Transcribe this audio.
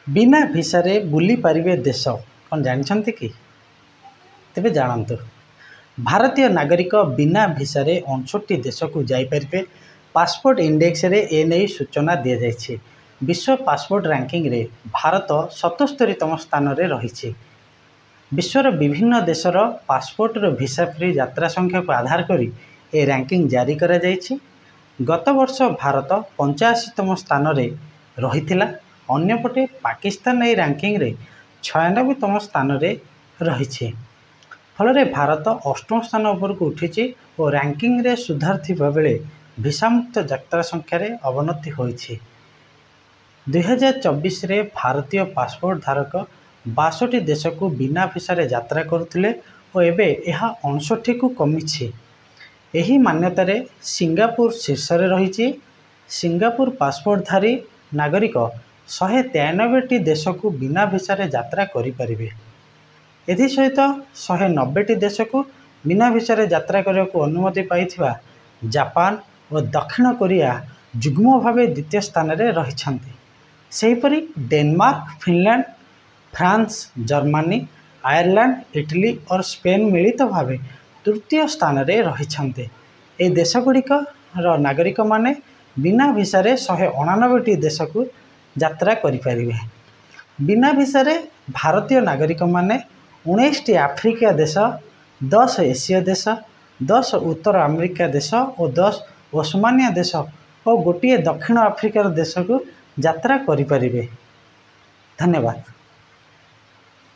बिना भिसारे बुली पारिबे देश कौन जानते कि? तेबे जानतु। भारतीय नागरिक बिना भिसारे 59 देश को जाइपारे। पासपोर्ट इंडेक्स रे एने सूचना दि जाइए। विश्व पासपोर्ट रैंकिंग रे भारत 77तम स्थान रे रही। विश्वर विभिन्न देशर पासपोर्ट रो भिसा फ्री यात्रा संख्या को आधार करी ए रैंकिंग जारी करा जाइए। गत वर्ष भारत 85तम स्थान रे रहिथिला। अन्यपटे पाकिस्तान ए रैंकिंग रे 96तम स्थान रे रही। फल भारत 8म स्थान उपर को उठी और रैंकिंग रे सुधार थिबा बेले भिसामुक्त यात्रा संख्या रे अवनति होइछि। 2024 रे भारतीय पासपोर्ट धारक 62 देश को बिना भिसारे यात्रा करुथिले और एबे यह 59 को कमिछि। एही मान्यतारे सिंगापुर शीर्ष रे रहिछि। सिंगापुर पासपोर्टधारी नागरिक 193 देश को बिना भिसारे यात्रा करिपारिबे। एथि सहित 190 देश को बिना भिसारे यात्रा करने को अनुमति पाइथिबा जापान और दक्षिण कोरिया जुग्म भावे द्वितीय स्थान रे रहिछन्ति। सेहीपरि Denmark, Finland, France, Germany, Ireland, Italy और स्पेन मिलित भावे तृतीय स्थान रे रहिछन्ति। ए देशगुड़िकर नागरिक माने बिना भिसारे 189 देश को यात्रा करिपारिबे। बिना भिसारे भारतीय नागरिक माने 19टी आफ्रिका देश, 10 एसीय देश, 10 उत्तर अमेरिका देश और 10 ओस्मानिया देश और गोटे दक्षिण आफ्रिकार देश को यात्रा करिपारिबे। धन्यवाद।